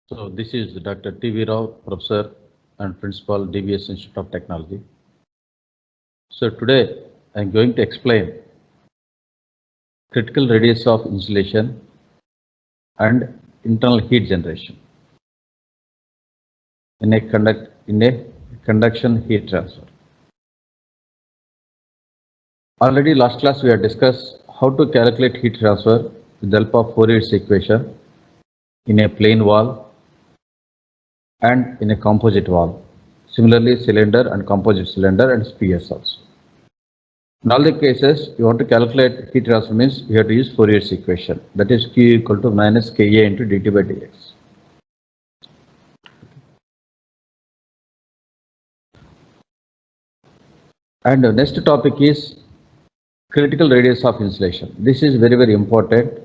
So this is Dr. T.V. Rao, Professor and Principal, DBS Institute of Technology. So today I am going to explain critical radius of insulation and internal heat generation in a conduction heat transfer. Already last class we have discussed how to calculate heat transfer with the help of Fourier's equation in a plane wall and in a composite wall. Similarly, cylinder and composite cylinder and spheres also. In all the cases, you want to calculate heat transfer means you have to use Fourier's equation. That is Q equal to minus Ka into dt by dx. And the next topic is critical radius of insulation. This is very, very important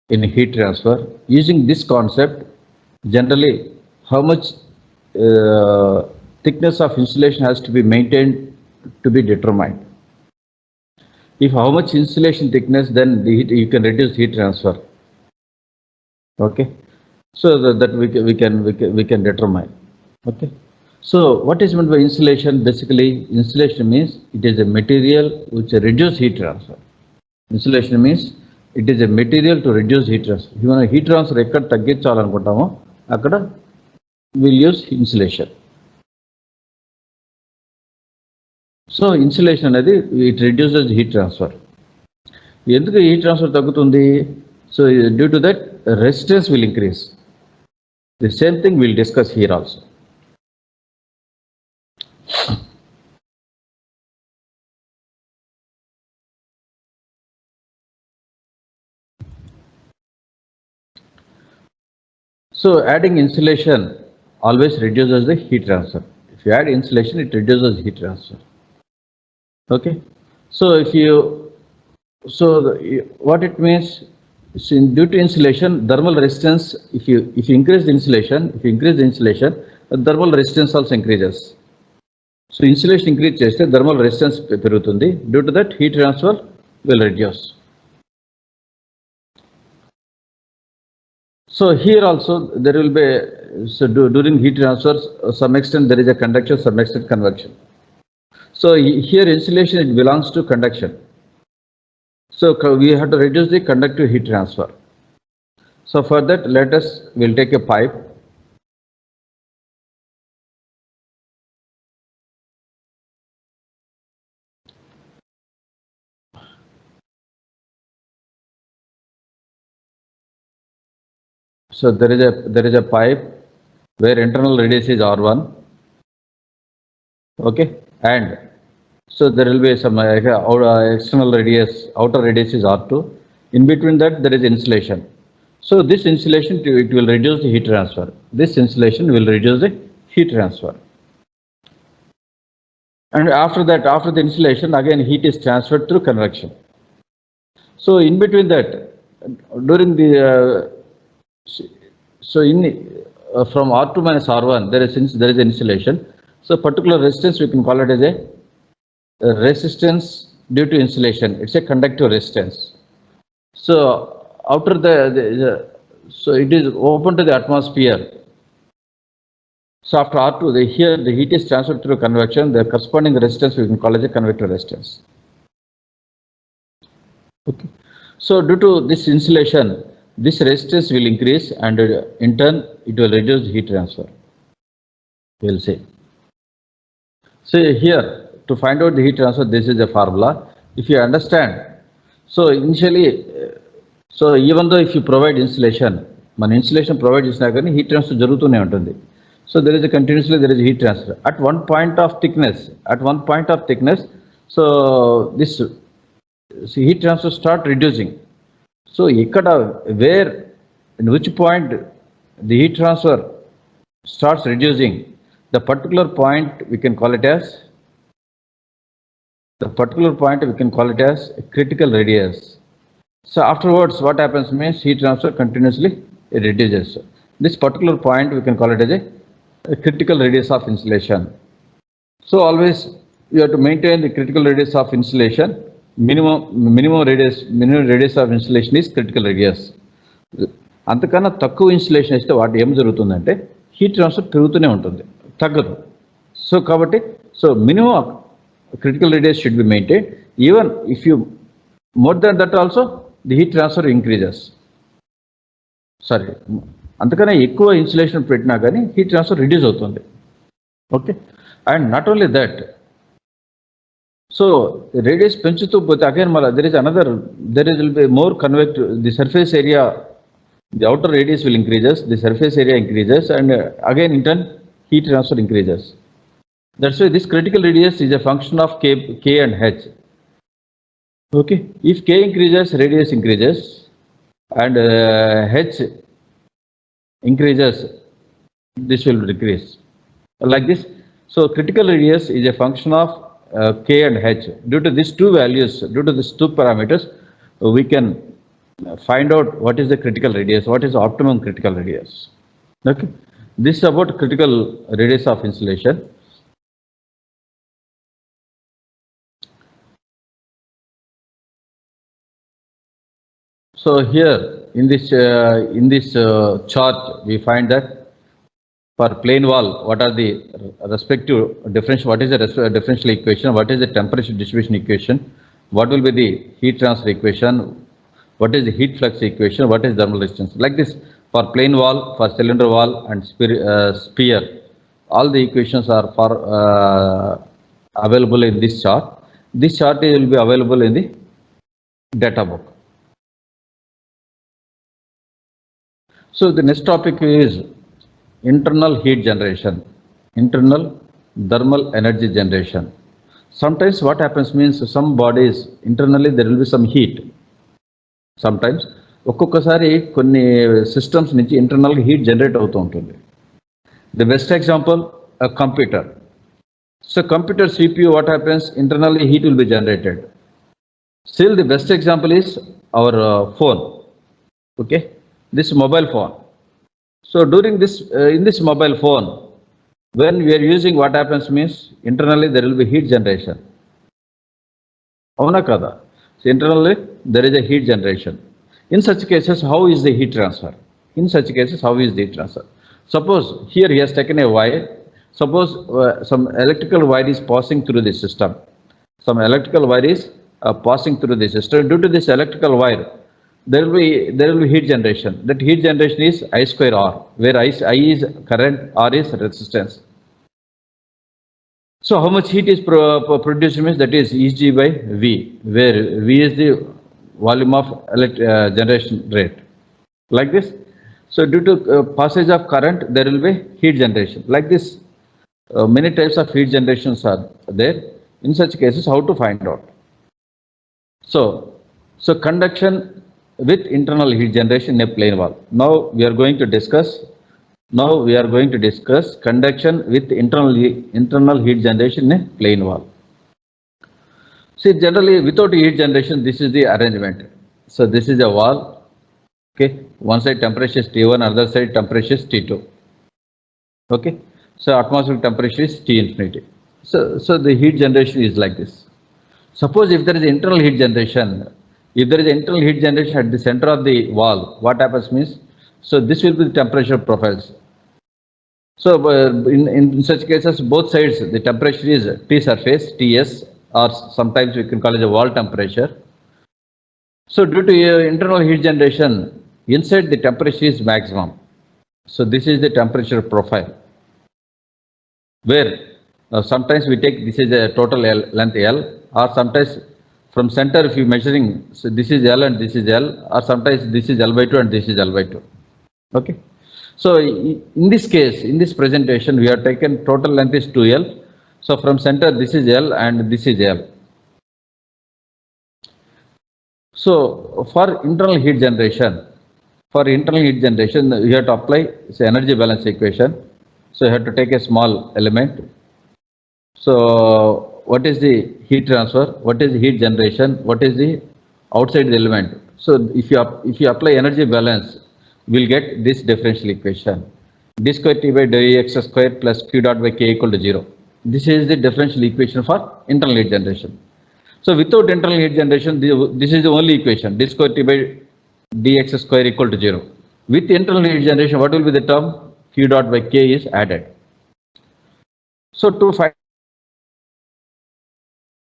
in heat transfer. Using this concept, generally how much thickness of insulation has to be maintained to be determined. If how much insulation thickness, then the heat, you can reduce heat transfer. Okay, so that we can determine. Okay, so what is meant by insulation? Basically, insulation means it is a material which reduces heat transfer. Insulation means it is a material to reduce heat transfer. If you want heat transfer ekkada తగ్గించాలనుకుంటామో అక్కడ we'll use insulation. So insulation అనేది it reduces heat transfer. ఎందుకు heat transfer తగ్గుతుంది? So due to that resistance will increase. The same thing will discuss here also. So adding insulation always reduces the heat transfer. If you add insulation, it reduces heat transfer. Okay, so what it means, due to insulation, thermal resistance, if you increase the insulation, the thermal resistance also increases. So insulation increase cheste thermal resistance perugutundi. Due to that, heat transfer will reduce. So here also there will be, so during heat transfers, some extent there is a conduction, some extent convection. So here insulation, it belongs to conduction. So we have to reduce the conductive heat transfer. So for that, we'll take a pipe. So there is a pipe where internal radius is R1. Okay, and so there will be some external radius, outer radius is R2. In between that, there is insulation. So this insulation, it will reduce the heat transfer. This insulation will reduce the heat transfer. And after that, after the insulation, again heat is transferred through convection. So in between that, during the from R2 minus R1, there is insulation. So particular resistance, we can call it as a resistance due to insulation. It's a conductive resistance. So after so it is open to the atmosphere. So after R2, here the heat is transferred through convection. The corresponding resistance we can call as a convective resistance. Okay. So due to this insulation, this resistance will increase, and in turn it will reduce heat transfer. We'll see. So here, to find out the heat transfer, this is a formula. If you understand, so initially, so even though if you provide insulation, man insulation provide chesina gaani heat transfer jarugutune untundi. So there is a continuously there is a heat transfer at one point of thickness. So this heat transfer start reducing. So where, in which point the heat transfer starts reducing, the particular point we can call it as a critical radius. So afterwards, what happens means heat transfer continuously it reduces. This particular point we can call it as a critical radius of insulation. So always you have to maintain the critical radius of insulation. Minimum radius of insulation is critical radius. అంతకన్నా తక్కువ insulation ఇస్తే వాటి ఏం జరుగుతుందంటే heat transfer పెరుగుతూనే ఉంటుంది, తగ్గదు. So కాబట్టి minimum critical radius should be maintained. Even if you more than that also, the heat transfer increases. Sorry, అంతకన్నా ఎక్కువ ఇన్సులేషన్ పెట్టినా కానీ హీట్ ట్రాన్స్ఫర్ రిడ్యూస్ అవుతుంది. Okay, and not only that, so radius పెంచుతూ పోతే అగైన్ మళ్ళీ there will be more convect, the surface area, the outer radius will increases, the surface area increases, and again in turn heat transfer increases. That's why this critical radius is a function of K and H. Okay, if K increases, radius increases, and H increases, this will decrease like this. So critical radius is a function of K and H. Due to these two values, due to these two parameters, we can find out what is the critical radius, what is the optimum critical radius. Okay, this is about critical radius of insulation. So here in this chart we find that for plane wall, what are the respective differential, what is the differential equation, what is the temperature distribution equation, what will be the heat transfer equation, what is the heat flux equation, what is thermal resistance, like this. For plane wall, for cylinder wall and sphere, all the equations are available in this chart. This chart will be available in the data book. So the next topic is internal heat generation, internal thermal energy generation. Sometimes what happens means some bodies internally there will be some heat. Sometimes ఒక్కొక్కసారి కొన్ని systems నుంచి ఇంటర్నల్గా heat generate అవుతూ ఉంటుంది. The best example computer. So computer CPU, what happens, internally heat will be generated. Still the best example is our phone. Okay, this mobile phone. So during this in this mobile phone, when we are using, what happens means internally there will be heat generation. Avuna kada? So internally there is a heat generation. In such cases, how is the heat transfer? In such cases, how is the heat transfer? Suppose here he has taken a wire. Suppose some electrical wire is passing through the system. Some electrical wire is passing through the system. Due to this electrical wire, there will be heat generation. That heat generation is I square R, where I is current, R is resistance. So how much heat is produced means that is Eg by V, where V is the volume of generation rate, like this. So due to passage of current, there will be heat generation like this. Many types of heat generations are there. In such cases, how to find out? So conduction with internal heat generation in a plane wall. Now we are going to discuss conduction with internal heat generation in a plane wall. See, generally without heat generation, this is the arrangement. So this is a wall. Okay, one side temperature is T1, other side temperature is T2. Okay, so atmospheric temperature is T infinity. So the heat generation is like this. Suppose if there is internal heat generation, at the center of the wall, what happens means, so this will be the temperature profiles. So in such cases, both sides the temperature is T surface, TS, or sometimes we can call it a wall temperature. So due to internal heat generation, inside the temperature is maximum. So this is the temperature profile, where sometimes we take this is a total length L, or sometimes from center if you measuring, so this is L and this is L, or sometimes this is L by 2 and this is L by 2. Okay, so in this case, in this presentation, we have taken total length is 2L. So from center this is L and this is L. So for internal heat generation, you have to apply energy balance equation. So you have to take a small element. So what is the heat transfer? What is the heat generation? What is the outside element? So if you apply energy balance, we'll get this differential equation: d square T by dx square plus q dot by k equal to 0. This is the differential equation for internal heat generation. So without internal heat generation, this is the only equation: d square T by dx square equal to 0. With internal heat generation, what will be the term? Q dot by K is added. So to find,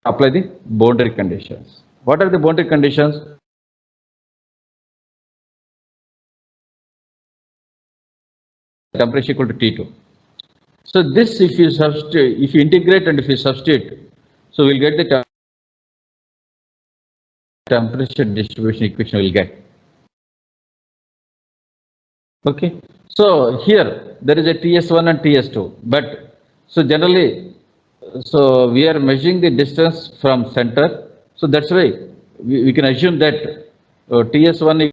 apply the boundary conditions. What are the boundary conditions? Temperature equal to T2. So this, if you substitute, if you integrate and if you substitute, so we'll get the temperature distribution equation we'll get. Okay. So here there is a TS1 and TS2, but so generally, so we are measuring the distance from center. So that's why we can assume that TS1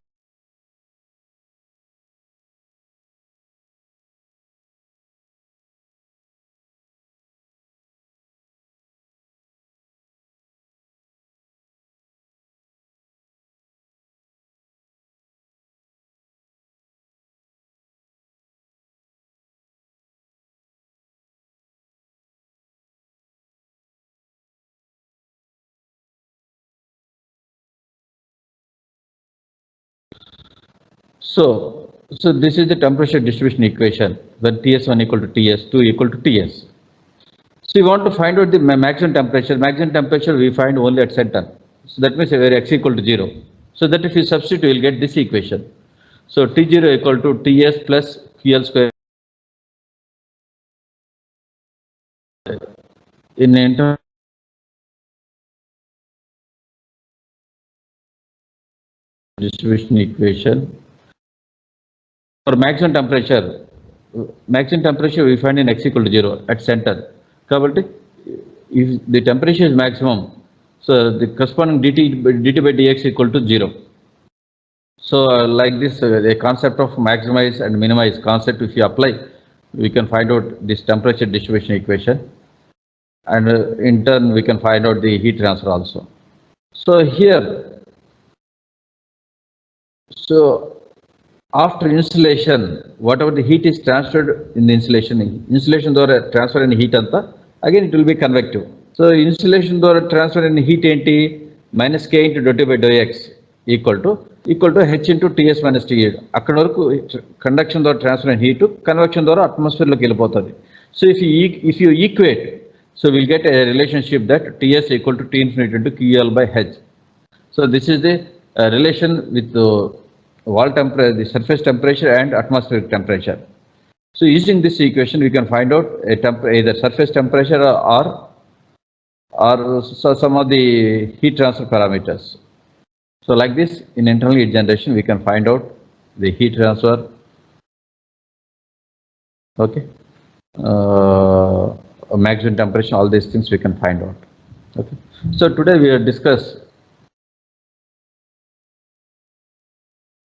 so this is the temperature distribution equation when Ts1 equal to Ts2 equal to Ts. So you want to find out the maximum temperature. Maximum temperature we find only at center. So that means where x equal to 0. So that if you substitute, you will get this equation. So T0 equal to Ts plus QL square in internal distribution equation. For maximum temperature we find in x equal to 0 at center. Kabatti, if the temperature is maximum, so the corresponding dt by dx equal to 0. So like this, the concept of maximize and minimize concept, if you apply, we can find out this temperature distribution equation, and in turn we can find out the heat transfer also. So here, so after insulation, whatever the heat is transferred in the insulation door transfer in heat anta, again it will be convective. So insulation door transfer in heat enti minus K into dou T by dou X equal to H into Ts minus T. అక్కడ వరకు conduction ద్వారా transfer in heat, convection ద్వారా atmosphere లోకి వెళ్ళిపోతుంది. So if you equate, so we'll get a relationship that Ts equal to T infinity into QL by H. So this is the relation with the wall temperature, the surface temperature and atmospheric temperature. So using this equation, we can find out either surface temperature or some of the heat transfer parameters. So like this, in internal heat generation, we can find out the heat transfer. Okay, maximum temperature, all these things we can find out. Okay. So today we have discussed.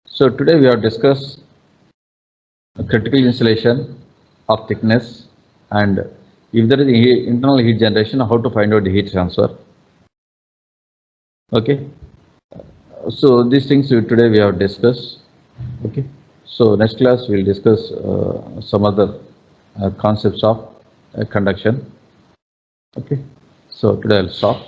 So today we have discussed critical insulation of thickness, and if there is internal heat generation, how to find out the heat transfer. Okay. So these things today we have discussed. Okay. So next class we will discuss some other concepts of conduction. Okay. So today I'll stop.